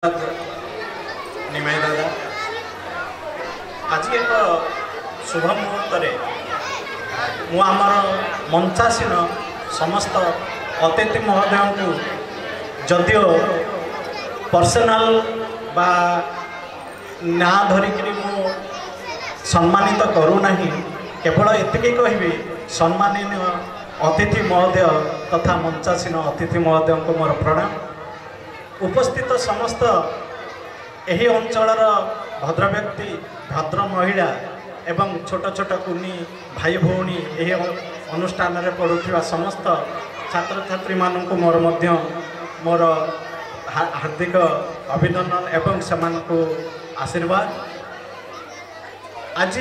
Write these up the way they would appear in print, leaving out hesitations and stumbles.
निमाई दादा आज एक शुभ मुहूर्त मुझर मंचासीन समस्त अतिथि महोदय को जदिओ पर्सनाल बा ना धरिक सम्मानित करूना केवल एतिकी कहि सम्माननीय अतिथि महोदय तथा मंचासीन अतिथि महोदय को मोर प्रणाम। उपस्थित समस्त यही अंचलर भद्र व्यक्ति भद्र महिला एवं छोट छोट कुनी भाई भौणी यही अनुष्ठान रे पढ़ुवा समस्त छात्र छात्री मानक मोर हार्दिक अभिनंदन एवं सेमानकु आशीर्वाद। आज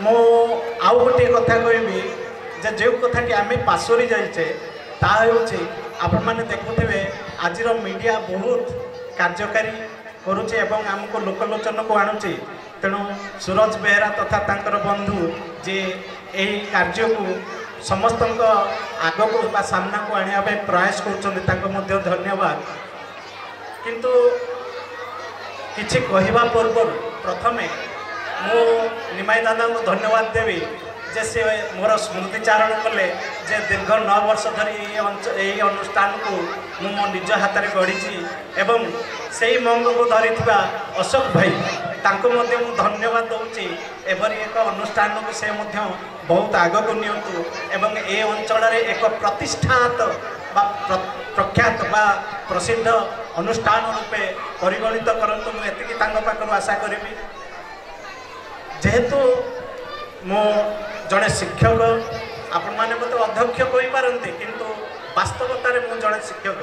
मो आउ गोटे कथा कहबी जे जो कथा कि आम पासोरी जाइचे ताकि आपण मैंने देखुवे आज मीडिया बहुत कार्यकारी करुचे एवं आमको लोकलोचन को आणुचे। तेणु सूरज बेहरा तथा तांकर बंधु जे यही कार्य को समस्त आग को सामना को आने प्रयास कर धन्यवाद। किंतु किछि कहवा पूर्व प्रथमे मु निमाई दादा को धन्यवाद देवी जे से मोर स्मृतिचारण कले जे दीर्घ 9 वर्ष धरी यही अनुष्ठान को मो निज हाथ में गढ़ी एवं से मंग को धरी अशोक भाई तांको मध्य मु धन्यवाद दूची। एभरी एक अनुष्ठान को से मध्य बहुत आग को नियंतु एवं ए अंचल एक प्रतिष्ठात बा प्रख्यात बा प्रसिद्ध अनुष्ठान रूपे परिगणित करंतु मुझे पाखु आशा करी। जेहेतु मो जड़े शिक्षक आपण मैंने मत अध्यक्ष कहींपारती किंतु वास्तवतार मु जड़े शिक्षक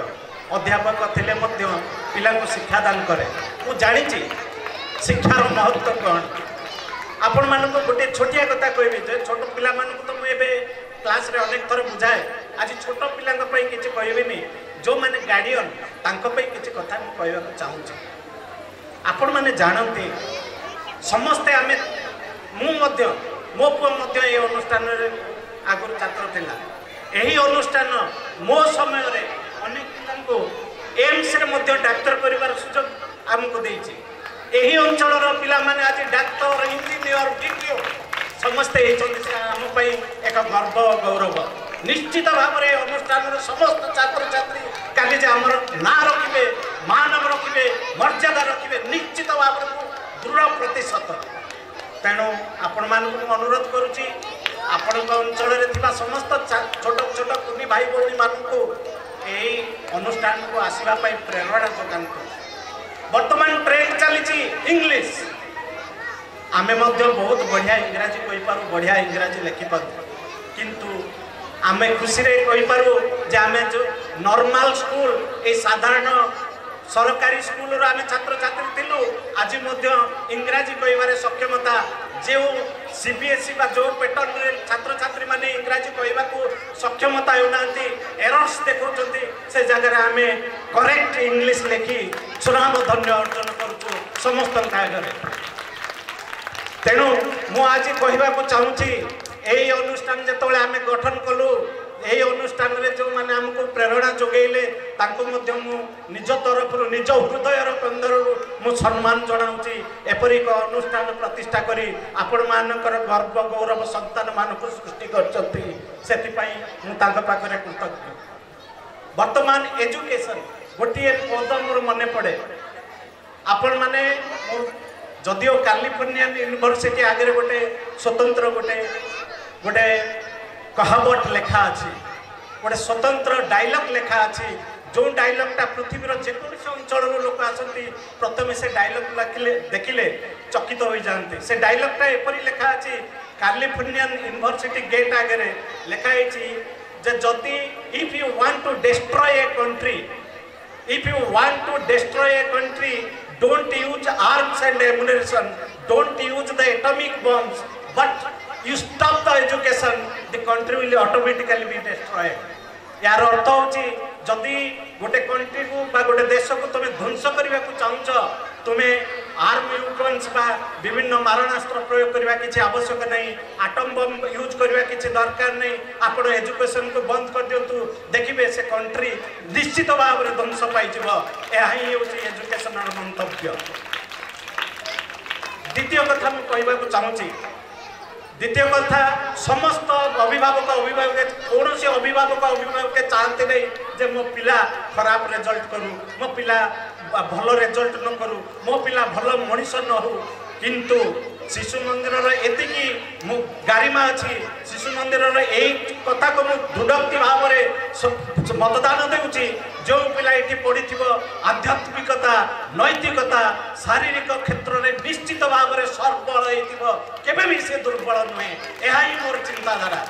अध्यापक थिले मध्य पिला को शिक्षादान करे मु जानी शिक्षार महत्व कौन। आपण मानक गोटे छोटिया कथा कहबी जे छोट पिला मानक तो मुझे क्लास रे अनेक थर बुझाए आज छोट पिला किसी कहबी जो मैंने गार्डियन किसी कथा कहवा चाहूँगी। आपण मैंने जानते समस्ते आम मो पुआ ये अनुष्ठान आगुरी छात्र थिला यही अनुष्ठान मो समय रे अनेक पिला एम्स रे डाक्तर कर सुजोग आमको देछि। यही अंचल पिला माने आज डाक्तर इंजीनियर वीडियो समस्ते आम एक गर्व गौरव। निश्चित भाव में अनुष्ठान समस्त छात्र छात्री काली आमर ना रखिए मान रखिए मर्यादा रखिए निश्चित भाव दृढ़ प्रतिशत। तेणु आपण मानक अनुरोध करुच्ची आपण अंचल समस्त छोट छोट कुनी भाई भौणी मानक यही अनुष्ठान को आसवाई प्रेरणा जगातु। वर्तमान ट्रेंड चली इंग्लिश आमे बहुत बढ़िया इंग्राजी कहींपारू बढ़िया इंग्राजी लिखिपारू किंतु आमे खुशी रे कहींपारू जे आमे जो नॉर्मल स्कूल ए साधारण सरकारी स्कूल आम छात्र छात्री थिलु आज इंग्राजी कहबार सक्षमता जो सीबीएसई बा जो पैटर्न छात्र छात्री माने इंग्राजी कहवा सक्षमता होना एरर्स देखा से जगह आम करेक्ट इंग्लिश लिखि सुनाम धन्य अर्जन करुचु समस्त आगे। तेणु मु आज कहवा चाहूँगी यही अनुष्ठान जो आम गठन कलु यही अनुष्ठान में जो मैंने आमको प्रेरणा जोगेले निज तरफ निज हृदयर केन्द्र मु सम्मान जनाऊँगी। एपरी एक अनुष्ठान प्रतिष्ठा करी आपण मानकर गर्व गौरव संतान मानक सृष्टि कर कृतज्ञ। वर्तमान एजुकेशन गोटे पद मोर मन पड़े आपण माने जदिओ कैलिफोर्निया यूनिवर्सिटी आगे गोटे स्वतंत्र गोटे गोटे कहावत लेखा अच्छी गोटे स्वतंत्र डायलॉग लेखा अच्छी जो डायलॉगटा पृथ्वीर जेकोसी अंचल लोक आसती प्रथम से डायलॉग देखिले चकित हो जाते। से डायलॉगटा एपरी लेखा अच्छी कैलिफोर्निया यूनिवर्सिटी गेट आगे लेखा जदि if you want to destroy a country don't use arms and ammunition don't use the atomic bombs but you stop the education the country will automatically be destroyed। यार अर्थ होची जदि गोटे country को बा गोटे देश को तुम्हें ध्वंस करने को चाहूच तुम्हें आर्म यूटन्स बा विभिन्न मारणास्त्र प्रयोग करने किसी आवश्यक नहीं आटम बम यूज करने किसी दरकार नहीं आप एजुकेशन को बंद कर दिंतु देखिए से कंट्री निश्चित भाव में ध्वंस पाई यही हूँ एजुकेशन मंतव्य। द्वितीय कथा मुझे कहवाक चाहूँगी द्वितीय कथा समस्त अभिभावक कौन से अभिभावक चाहते नहीं जे मो पिला खराब रिजल्ट करू मो पिला भल रिजल्ट न करू मो पिला भल मनीष न हो किंतु शिशु मंदिर एतिकी गारिमा अच्छी शिशु मंदिर यही कथा को दृढ़ोक्ति भाव में मतदान देउची जो पिला ये पढ़ी आध्यात्मिकता नैतिकता शारीरिक क्षेत्र में निश्चित भाव में सर्बल केबे भी से दुर्बल नुहे यह ही मोर चिंताधारा।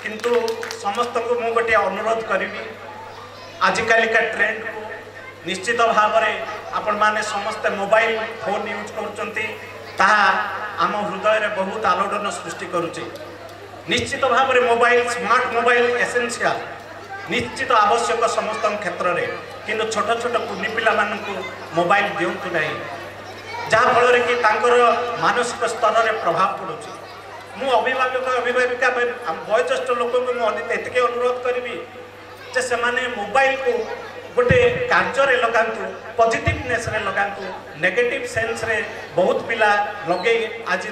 किंतु समस्त को मु गोटे अनुरोध करी आजिकालिका ट्रेंड को निश्चित भाव में आपण माने समस्त मोबाइल फोन यूज कर आम हृदय में बहुत आलोड़न सृष्टि करुचे। निश्चित भाव में मोबाइल स्मार्ट मोबाइल एसेंशियल निश्चित आवश्यक समस्त क्षेत्र में किंतु छोट छोट कुनी पिला मानकु मोबाइल दिंतु नहीं जहाँफल कि मानसिक स्तर में प्रभाव पड़ुଛି। मु अभिभावक अभिभाविका वयोज्येष्ठ लोक को मुझे अनुरोध करी जे से मोबाइल को गोटे कार्य लगातु पॉजिटिवनेस रे लगातु नेगेटिव सेंस रे बहुत पिला लगे आज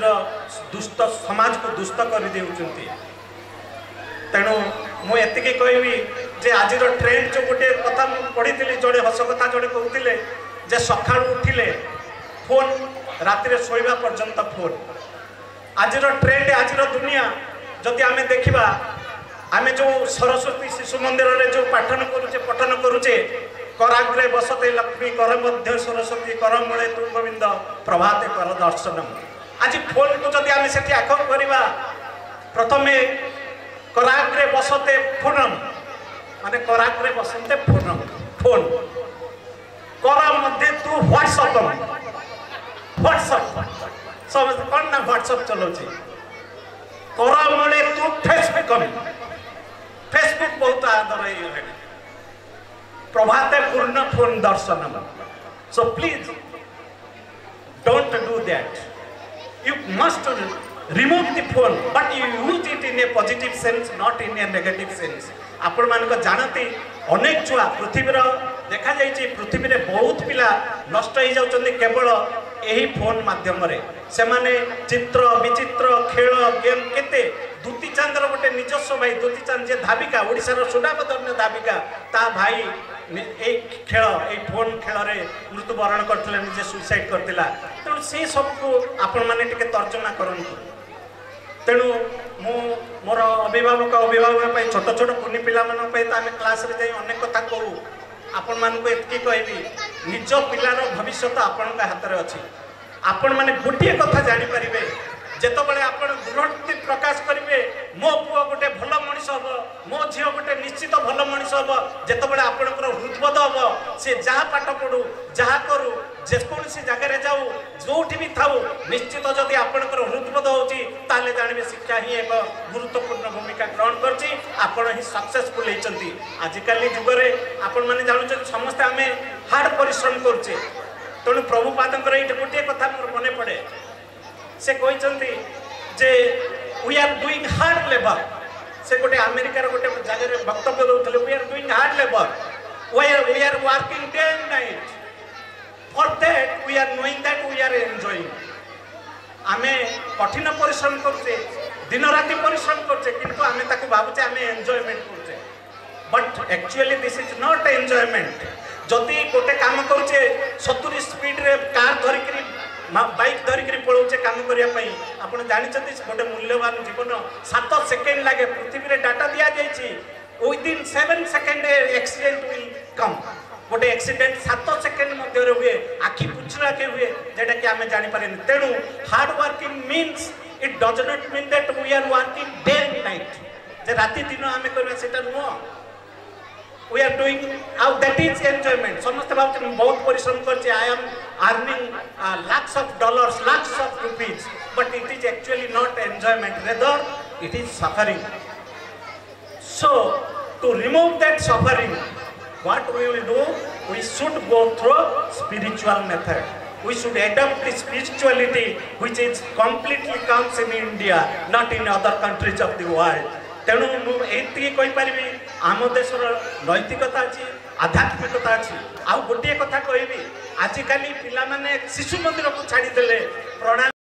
दुष्ट समाज को दुष्ट कर देउचंती। तेणु मुझे कहबी जे आज ट्रेंड जो गोटे कथा पढ़ी जोड़े हस कथा जोड़े कहते जे सका उठिले फोन राति शोवा पर्यंत फोन आज ट्रेंड आज दुनिया जदि आम देखा आमे जो सरस्वती शिशु मंदिर रे जो पठन करुचे कराग्रे बसते लक्ष्मी कर मध्य सरस्वती कर मूले तु गोविंद प्रभाते कर दर्शनम। आज फोन को जदि आमे सेठी आखम करिबा प्रथमे कराग्रे बसते फोनम माने कराग्रे बसते फोनम फोन कर मध्य तु व्हाट्सएप सब कौन ना व्हाट्सएप चलोची कर मूले तु फेसबुक बहुत आदर प्रभाते पूर्ण फोन दर्शनम। So please don't do that you must remove the phone but you use it in A positive sense not in A negative sense. आपण मान जानती अनेक छुआ पृथ्वीर देखा जाइए पृथ्वी में बहुत पिला नष्ट हो जाउछन्ती केवल यही फोन माध्यम से माने चित्र विचित्र खेल गेम केते दूती चांदर गोटे निजस्व भाई दूती चांद जे धाविका ओडिशार सुनामधन्य धाविका ता भाई खेल ये फोन खेल मृत्युवरण करते निजे सुइसाइड करथिला। तेणु से सब को आपण माने टिके तर्जमा करंतु। तेणु मु मोर अभिभावक छोट छोट कुनी पिला मन पे आम क्लास रे जाई अनेक कथा कहू आपण मान को एतकी कहबी निज पिलार भविष्य आपण हाथ में अच्छी। आपण माने गोटे कथा जानी परिबे जेतबेले आपण दृढ़ोक्ति प्रकाश करेंगे मो पुओ गोटे भल मनीष हम मो झी गोटे निश्चित भल मनीष हम जेतबेले आपणकर हृदबोध हम से जहाँ पाठ पढ़ू जहाँ करू जेकोसी जगह जाऊ जोठी भी थाऊ निश्चित जदि आपणकर हृदबोध होची ताले जानबे शिक्षा ही एक गुरुत्वपूर्ण भूमिका ग्रहण करची आपण ही सक्सेसफुल होइचंती। आजिकाली जुगरे आपण माने जानुछ समस्त आमे हार्ड परिश्रम करछे। तेणु प्रभुपादंकर ये गोटे कथा मोर मने पड़े से कहते जे we are doing hard labour से गोटे अमेरिकार गोटे जगह वक्तव्य दौले we are doing hard labour we are working day and night for that we are knowing that we are enjoying. आमे कठिन परिश्रम करछे दिन राति परिश्रम करछे किंतु आमे ताकू भाबुचे आमे एंजॉयमेंट करछे but actually this is not enjoyment. जदि गोटे काम करुचे 70 स्पीड रे कार धरिक बाइक धरिक पलाऊे कम करने आप जानते गोटे मूल्यवान जीवन 7 सेकेंड लगे पृथ्वी में डाटा दि जाइए within 7 second accident will come गोटे एक्सीडेंट 7 सेकेंड मध्य हुए आखि पुछलाके हुए जेटा कि आम जापर। तेणु hard working means it does not mean that we are working day and night जे राति दिन आम कर नुह we are doing how that is enjoyment। समस्त बहुत परिश्रम करछे I am earning lakhs of dollars lakhs of rupees but it is actually not enjoyment rather it is suffering। So to remove that suffering what we will do we should go through spiritual method. We should adopt the spirituality which is completely comes in India, not in other countries of the world. तेणु मुझे कहीपरि आम देशर नैतिकता अच्छी आध्यात्मिकता अच्छी आ गोटे कथा कहबी आजिकल पिला माने शिशु मंदिर को छाड़ीदे प्रणाम